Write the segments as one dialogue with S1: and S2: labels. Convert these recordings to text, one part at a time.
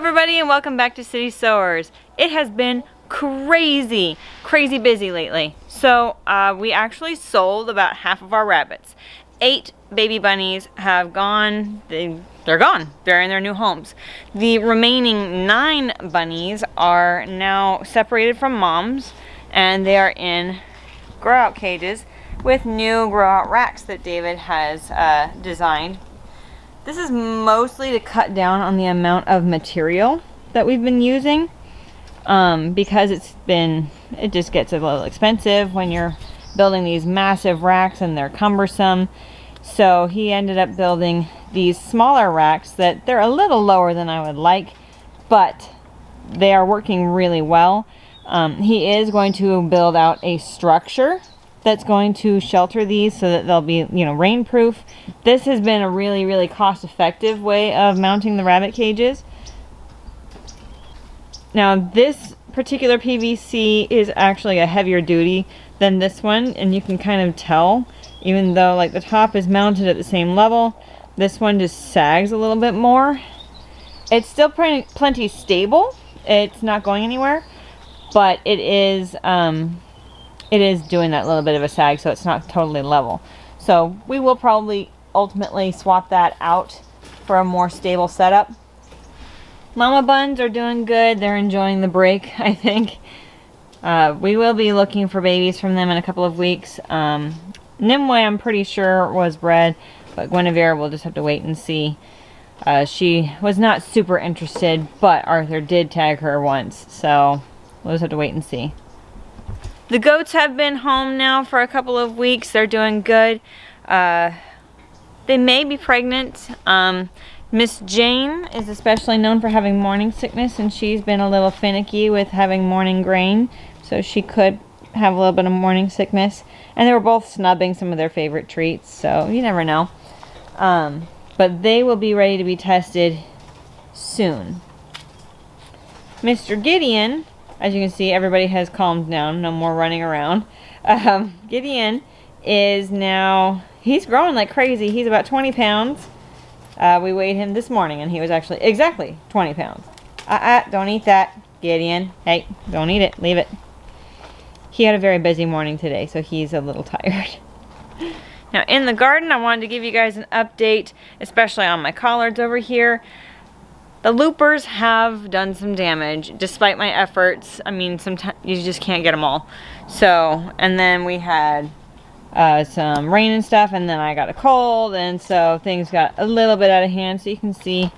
S1: everybody, and welcome back to City Sowers. It has been crazy busy lately. So we actually sold about half of our rabbits. 8 baby bunnies have gone. They're gone. They're in their new homes. The remaining 9 bunnies are now separated from moms, and they are in grow out cages with new grow out racks that David has designed. This is mostly to cut down on the amount of material that we've been using, because it just gets a little expensive when you're building these massive racks and they're cumbersome. So he ended up building these smaller racks that they're a little lower than I would like, but they are working really well. He is going to build out a structure that's going to shelter these so that they'll be, rain proof. This has been a really cost effective way of mounting the rabbit cages. Now this particular PVC is actually a heavier duty than this one, and you can kind of tell, even though like the top is mounted at the same level, this one just sags a little bit more. It's still plenty stable. It's not going anywhere, but it is doing that little bit of a sag, so it's not totally level. So we will probably ultimately swap that out for a more stable setup. Mama buns are doing good. They're enjoying the break, I think. We will be looking for babies from them in a couple of weeks. Nimue, I'm pretty sure, was bred, but Guinevere will just have to wait and see. She was not super interested, but Arthur did tag her once, so we'll just have to wait and see. The goats have been home now for a couple of weeks. They're doing good. They may be pregnant. Miss Jane is especially known for having morning sickness, and she's been a little finicky with having morning grain, so she could have a little bit of morning sickness. And they were both snubbing some of their favorite treats, so you never know. But they will be ready to be tested soon. Mr. Gideon, as you can see, everybody has calmed down. No more running around. Gideon is now, he's growing like crazy. He's about 20 pounds. We weighed him this morning, and he was actually exactly 20 pounds. Don't eat that, Gideon. Hey, don't eat it. Leave it. He had a very busy morning today, so he's a little tired. Now, in the garden, I wanted to give you guys an update, especially on my collards over here. The loopers have done some damage, despite my efforts. I mean, sometimes you just can't get them all. So, and then we had some rain and stuff, and then I got a cold, and so things got a little bit out of hand. So you can see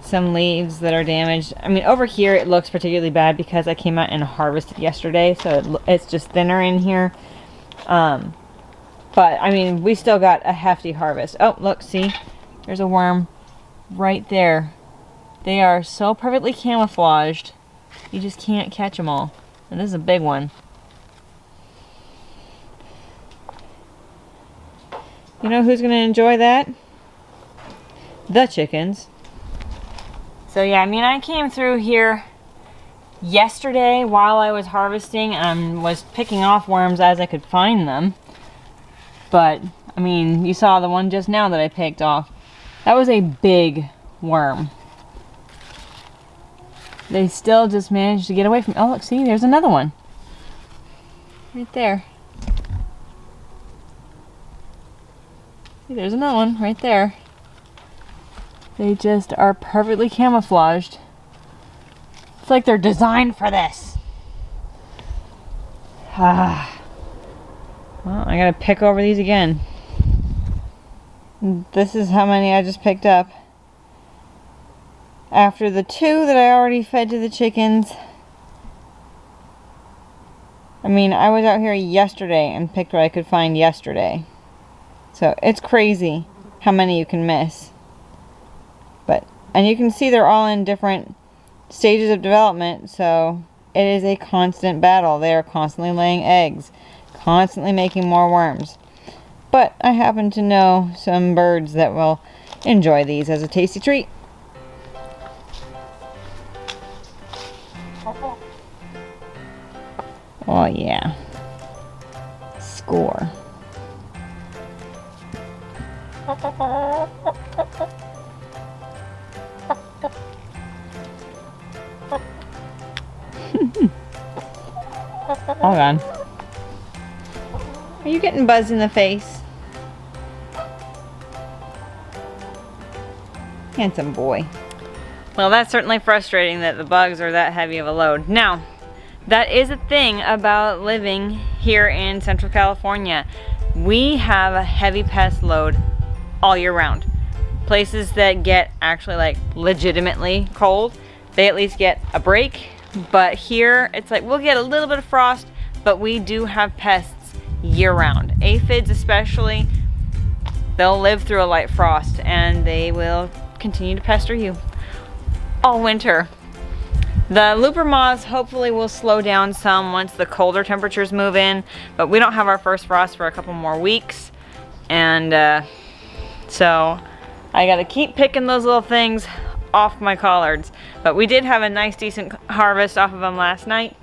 S1: some leaves that are damaged. I mean, over here it looks particularly bad because I came out and harvested yesterday, so it's just thinner in here. But, I mean, we still got a hefty harvest. Oh, look, see? There's a worm right there. They are so perfectly camouflaged, you just can't catch them all. And this is a big one. You know who's going to enjoy that? The chickens. So yeah, I mean, I came through here yesterday while I was harvesting and was picking off worms as I could find them. But, I mean, you saw the one just now that I picked off. That was a big worm. They still just managed to get away from... Oh, look, see, there's another one. Right there. See, there's another one right there. They just are perfectly camouflaged. It's like they're designed for this. Well, I gotta pick over these again. This is how many I just picked up. After the 2 that I already fed to the chickens. I mean, I was out here yesterday and picked what I could find yesterday. So it's crazy how many you can miss. And you can see they're all in different stages of development, so it is a constant battle. They are constantly laying eggs, constantly making more worms. But I happen to know some birds that will enjoy these as a tasty treat. Oh yeah. Score. All gone. Are you getting buzzed in the face? Handsome boy. Well, that's certainly frustrating that the bugs are that heavy of a load. Now, that is a thing about living here in Central California. We have a heavy pest load all year round. Places that get actually like legitimately cold, they at least get a break. But here, it's like we'll get a little bit of frost, but we do have pests year round. Aphids especially, they'll live through a light frost and they will continue to pester you all winter. The looper moths hopefully will slow down some once the colder temperatures move in, but we don't have our first frost for a couple more weeks. And so I gotta keep picking those little things off my collards. But we did have a nice decent harvest off of them last night.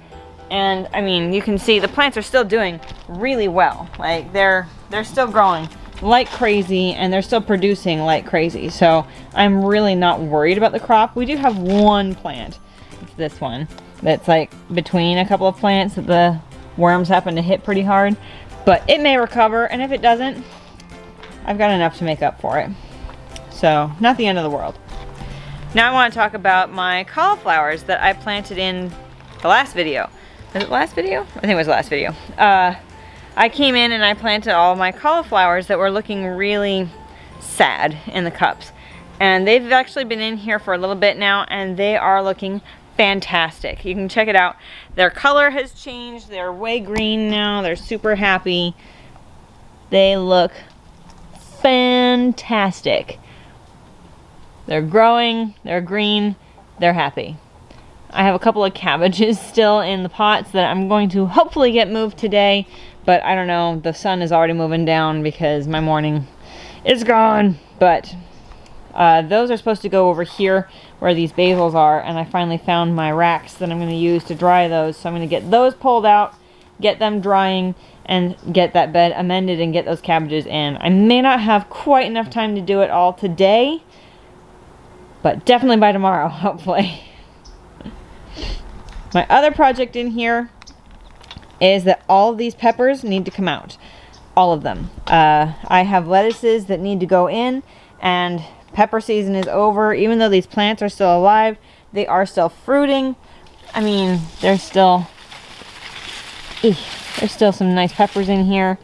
S1: And I mean, you can see the plants are still doing really well. Like they're still growing like crazy and they're still producing like crazy. So I'm really not worried about the crop. We do have one plant, it's this one, that's like between a couple of plants that the worms happen to hit pretty hard. But it may recover, and if it doesn't, I've got enough to make up for it. So not the end of the world. Now I want to talk about my cauliflowers that I planted in the last video. Was it the last video? I think it was the last video. I came in and I planted all my cauliflowers that were looking really sad in the cups. And they've actually been in here for a little bit now and they are looking fantastic. You can check it out. Their color has changed. They're way green now. They're super happy. They look fantastic. They're growing, they're green, they're happy. I have a couple of cabbages still in the pots that I'm going to hopefully get moved today, but I don't know, the sun is already moving down because my morning is gone. But those are supposed to go over here where these basils are, and I finally found my racks that I'm going to use to dry those. So I'm going to get those pulled out, get them drying, and get that bed amended and get those cabbages in. I may not have quite enough time to do it all today, but definitely by tomorrow, hopefully. My other project in here is that all of these peppers need to come out. All of them. I have lettuces that need to go in, and pepper season is over. Even though these plants are still alive, they are still fruiting. I mean, there's still some nice peppers in here.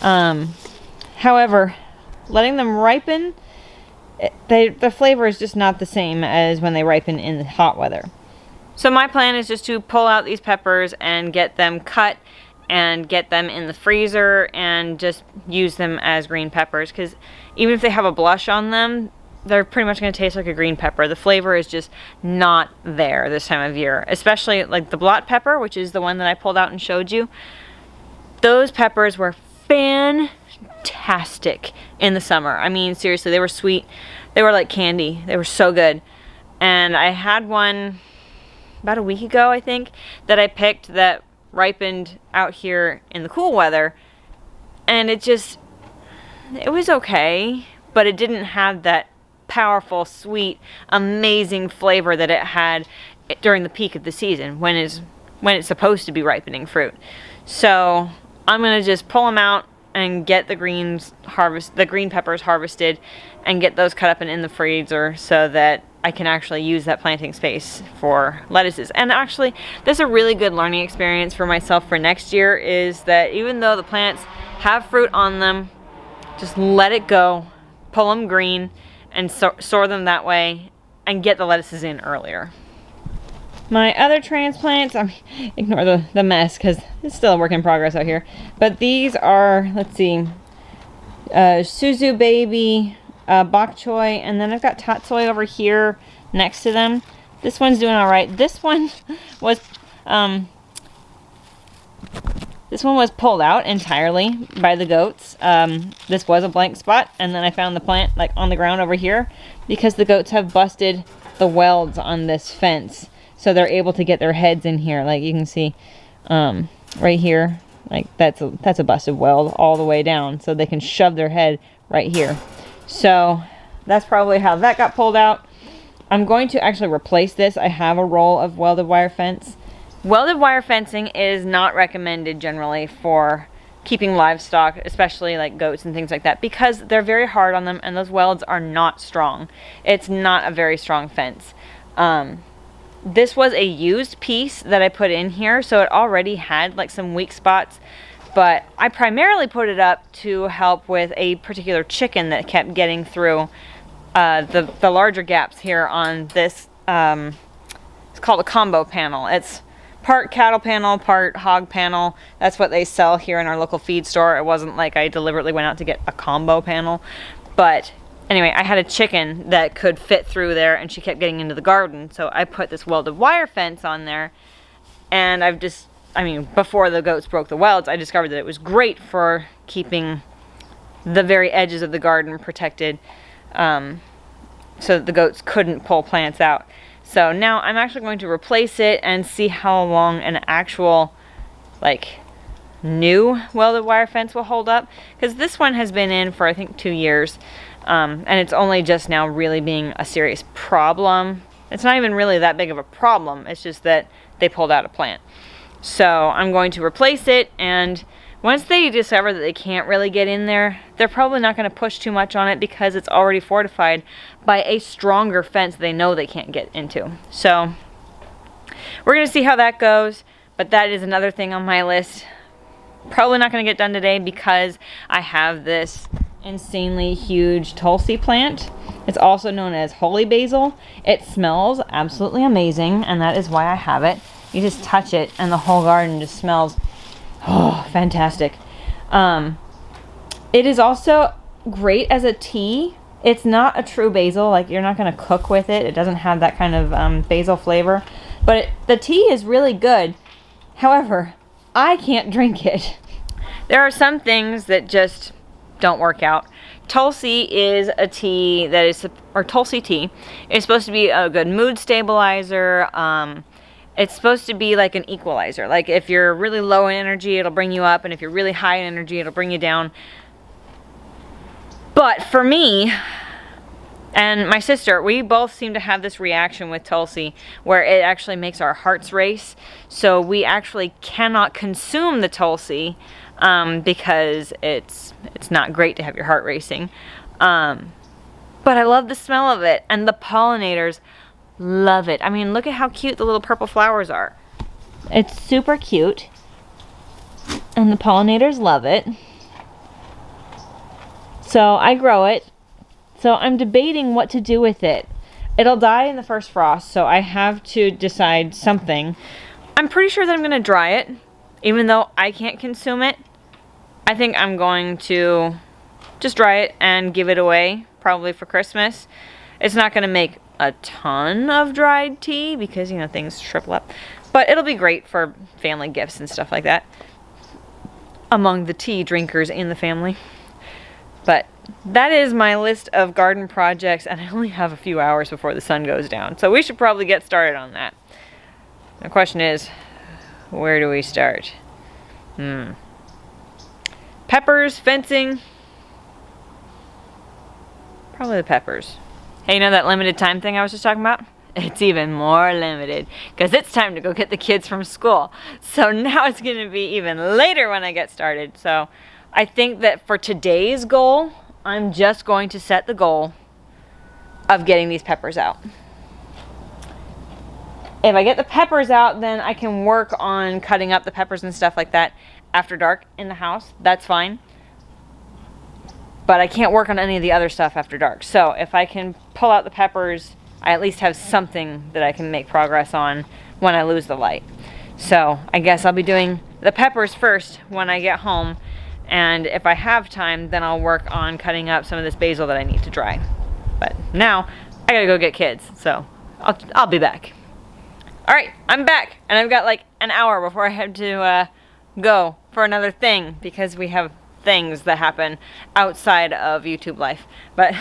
S1: However, letting them ripen, the flavor is just not the same as when they ripen in the hot weather. So my plan is just to pull out these peppers and get them cut and get them in the freezer and just use them as green peppers, because even if they have a blush on them, they're pretty much going to taste like a green pepper. The flavor is just not there this time of year, especially like the blot pepper, which is the one that I pulled out and showed you. Those peppers were fantastic in the summer. I mean, seriously, they were sweet. They were like candy. They were so good. And I had one about a week ago, I think, that I picked that ripened out here in the cool weather. And it was okay, but it didn't have that powerful, sweet, amazing flavor that it had during the peak of the season when it's supposed to be ripening fruit. So I'm gonna just pull them out and get the green peppers harvested and get those cut up and in the freezer so that I can actually use that planting space for lettuces. And actually, this is a really good learning experience for myself for next year, is that even though the plants have fruit on them, just let it go, pull them green, and store them that way, and get the lettuces in earlier. My other transplants, ignore the mess because it's still a work in progress out here. But these are, let's see, Suzu Baby, Bok Choy, and then I've got Tatsoi over here next to them. This one's doing all right. This one was pulled out entirely by the goats. This was a blank spot, and then I found the plant like on the ground over here because the goats have busted the welds on this fence. So they're able to get their heads in here. Like you can see right here, like that's a busted weld all the way down. So they can shove their head right here. So that's probably how that got pulled out. I'm going to actually replace this. I have a roll of welded wire fence Welded wire fencing is not recommended generally for keeping livestock, especially like goats and things like that, because they're very hard on them and those welds are not strong. It's not a very strong fence. This was a used piece that I put in here, so it already had like some weak spots, but I primarily put it up to help with a particular chicken that kept getting through the larger gaps here on this. It's called a combo panel. It's part cattle panel, part hog panel. That's what they sell here in our local feed store. It wasn't like I deliberately went out to get a combo panel, but anyway, I had a chicken that could fit through there and she kept getting into the garden, so I put this welded wire fence on there, and before the goats broke the welds, I discovered that it was great for keeping the very edges of the garden protected, so that the goats couldn't pull plants out. So now I'm actually going to replace it and see how long an actual, like, new welded wire fence will hold up, because this one has been in for I think 2 years. And it's only just now really being a serious problem. It's not even really that big of a problem. It's just that they pulled out a plant. So I'm going to replace it, and once they discover that they can't really get in there, they're probably not going to push too much on it because it's already fortified by a stronger fence they know they can't get into. So we're going to see how that goes, but that is another thing on my list. Probably not going to get done today because I have this insanely huge Tulsi plant. It's also known as holy basil. It smells absolutely amazing, and that is why I have it. You just touch it and the whole garden just smells fantastic. It is also great as a tea. It's not a true basil, like you're not going to cook with it. It doesn't have that kind of basil flavor, but the tea is really good. However, I can't drink it. There are some things that just don't work out. Tulsi is a tea that is, or Tulsi tea is supposed to be a good mood stabilizer. It's supposed to be like an equalizer. Like if you're really low in energy, it'll bring you up, and if you're really high in energy, it'll bring you down. But for me and my sister, we both seem to have this reaction with Tulsi where it actually makes our hearts race. So we actually cannot consume the Tulsi because it's not great to have your heart racing. But I love the smell of it, and the pollinators love it. I mean, look at how cute the little purple flowers are. It's super cute, and the pollinators love it. So I grow it. So I'm debating what to do with it. It'll die in the first frost, so I have to decide something. I'm pretty sure that I'm going to dry it, even though I can't consume it. I think I'm going to just dry it and give it away, probably for Christmas. It's not going to make a ton of dried tea because, you know, things shrivel up. But it'll be great for family gifts and stuff like that among the tea drinkers in the family. But that is my list of garden projects, and I only have a few hours before the sun goes down. So we should probably get started on that. The question is, where do we start? Peppers, fencing. Probably the peppers. Hey, you know that limited time thing I was just talking about? It's even more limited because it's time to go get the kids from school. So now it's going to be even later when I get started. So I think that for today's goal, I'm just going to set the goal of getting these peppers out. If I get the peppers out, then I can work on cutting up the peppers and stuff like that after dark in the house. That's fine. But I can't work on any of the other stuff after dark. So if I can pull out the peppers, I at least have something that I can make progress on when I lose the light. So I guess I'll be doing the peppers first when I get home. And if I have time, then I'll work on cutting up some of this basil that I need to dry. But now I gotta go get kids, so I'll be back. All right, I'm back, and I've got like an hour before I have to go for another thing because we have things that happen outside of YouTube life. But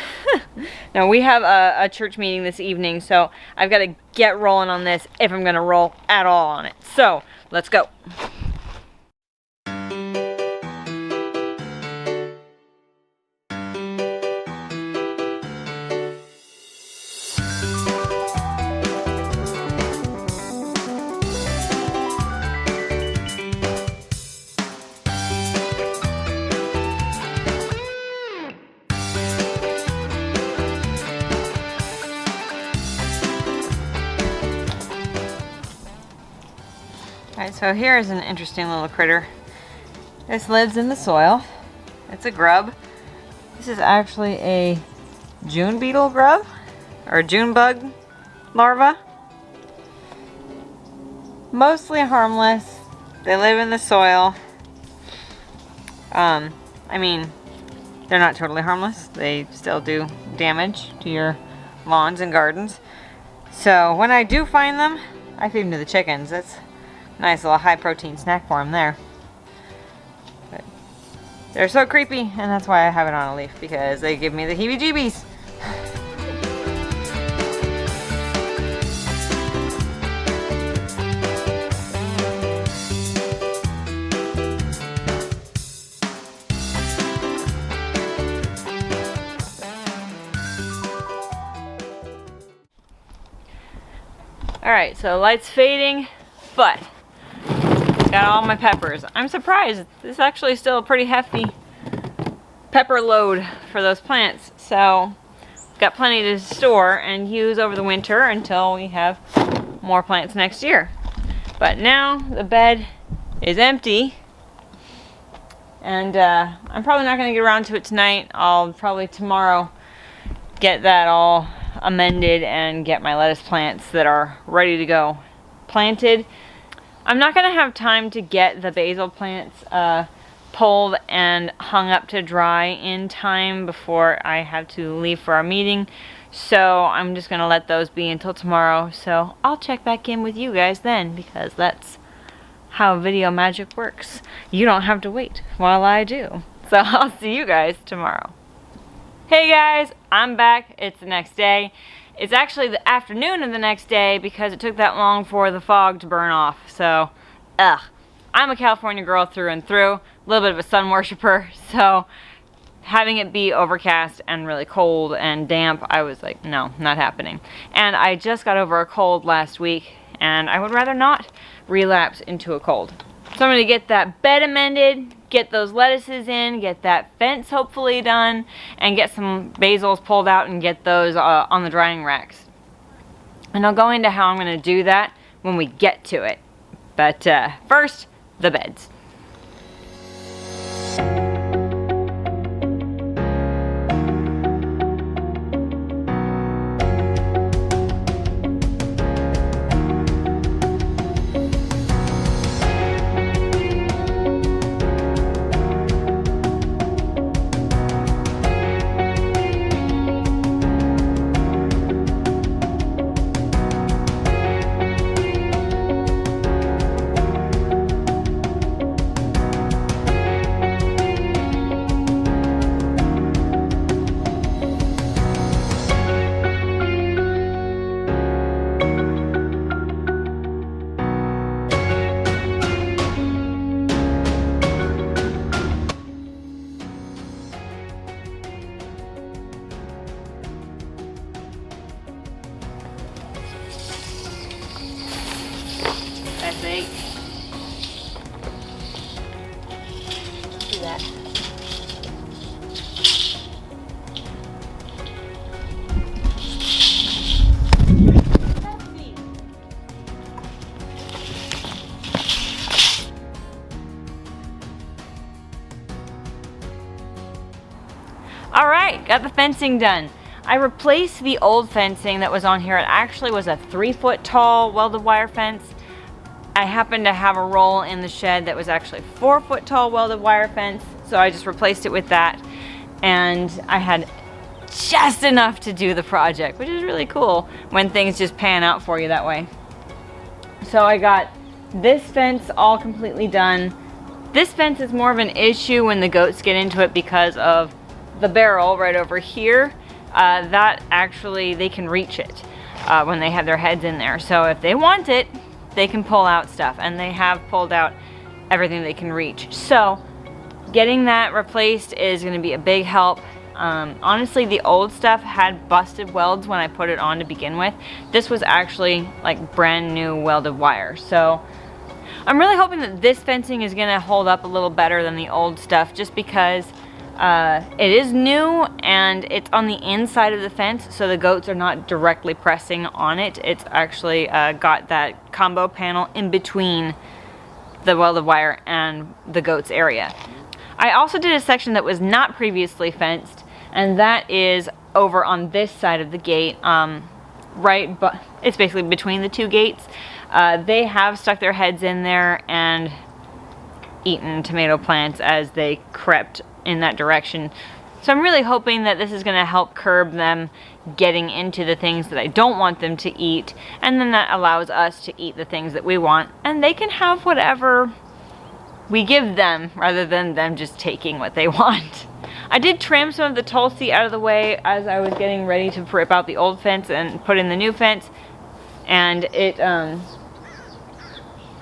S1: now we have a church meeting this evening, so I've got to get rolling on this if I'm gonna roll at all on it. So let's go. Alright, so here's an interesting little critter. This lives in the soil. It's a grub. This is actually a June beetle grub, or June bug larva. Mostly harmless. They live in the soil. I mean, they're not totally harmless. They still do damage to your lawns and gardens. So when I do find them, I feed them to the chickens. That's a nice little high protein snack for them there. But they're so creepy, and that's why I have it on a leaf, because they give me the heebie-jeebies. Alright, so light's fading, but got all my peppers. I'm surprised. This is actually still a pretty hefty pepper load for those plants. So, got plenty to store and use over the winter until we have more plants next year. But now the bed is empty, and I'm probably not going to get around to it tonight. I'll probably tomorrow get that all amended and get my lettuce plants that are ready to go planted. I'm not going to have time to get the basil plants pulled and hung up to dry in time before I have to leave for our meeting, so I'm just going to let those be until tomorrow. So I'll check back in with you guys then, because that's how video magic works. You don't have to wait while I do. So I'll see you guys tomorrow. Hey guys, I'm back. It's the next day. It's actually the afternoon of the next day because it took that long for the fog to burn off. So, I'm a California girl through and through, a little bit of a sun worshiper, so having it be overcast and really cold and damp, I was like, no, not happening. And I just got over a cold last week, and I would rather not relapse into a cold. So I'm going to get that bed amended, get those lettuces in, get that fence hopefully done, and get some basils pulled out and get those on the drying racks. And I'll go into how I'm going to do that when we get to it. But first, the beds. That's 8. Do that. Alright, got the fencing done. I replaced the old fencing that was on here. It actually was a 3-foot tall welded wire fence. I happened to have a roll in the shed that was actually 4-foot tall welded wire fence, so I just replaced it with that. And I had just enough to do the project, which is really cool when things just pan out for you that way. So I got this fence all completely done. This fence is more of an issue when the goats get into it because of the barrel right over here. That actually, they can reach it when they have their heads in there. So if they want it, they can pull out stuff, and they have pulled out everything they can reach. So getting that replaced is going to be a big help. Honestly, the old stuff had busted welds when I put it on to begin with. This was actually like brand new welded wire. So I'm really hoping that this fencing is going to hold up a little better than the old stuff, just because it is new and it's on the inside of the fence, so the goats are not directly pressing on it. It's actually got that combo panel in between the welded wire and the goats area. I also did a section that was not previously fenced, and that is over on this side of the gate, right, but it's basically between the two gates. They have stuck their heads in there and eaten tomato plants as they crept in that direction. So I'm really hoping that this is going to help curb them getting into the things that I don't want them to eat, and then that allows us to eat the things that we want, and they can have whatever we give them rather than them just taking what they want. I did trim some of the tulsi out of the way as I was getting ready to rip out the old fence and put in the new fence, and it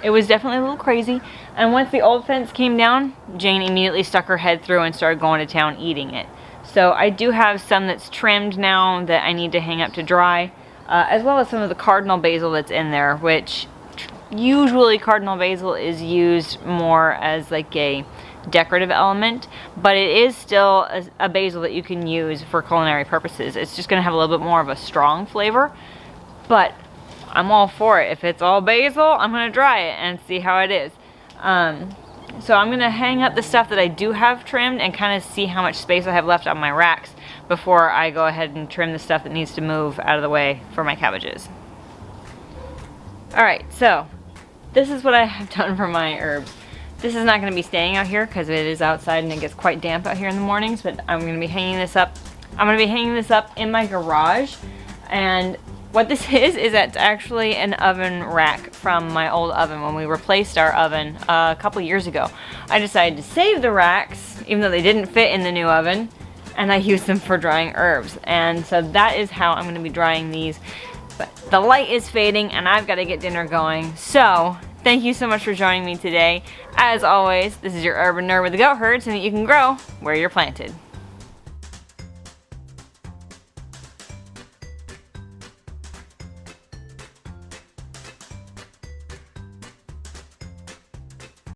S1: was definitely a little crazy. And once the old fence came down, Jane immediately stuck her head through and started going to town eating it. So I do have some that's trimmed now that I need to hang up to dry, as well as some of the cardinal basil that's in there, which usually cardinal basil is used more as like a decorative element, but it is still a basil that you can use for culinary purposes. It's just going to have a little bit more of a strong flavor, but I'm all for it. If it's all basil, I'm going to dry it and see how it is. So I'm going to hang up the stuff that I do have trimmed and kind of see how much space I have left on my racks before I go ahead and trim the stuff that needs to move out of the way for my cabbages. Alright, so this is what I have done for my herbs. This is not going to be staying out here because it is outside and it gets quite damp out here in the mornings, but I'm going to be hanging this up. I'm going to be hanging this up in my garage, and what this is it's actually an oven rack from my old oven when we replaced our oven a couple years ago. I decided to save the racks, even though they didn't fit in the new oven, and I used them for drying herbs. And so that is how I'm going to be drying these. But the light is fading and I've got to get dinner going. So thank you so much for joining me today. As always, this is your urban nerd with the goat herd, so that you can grow where you're planted.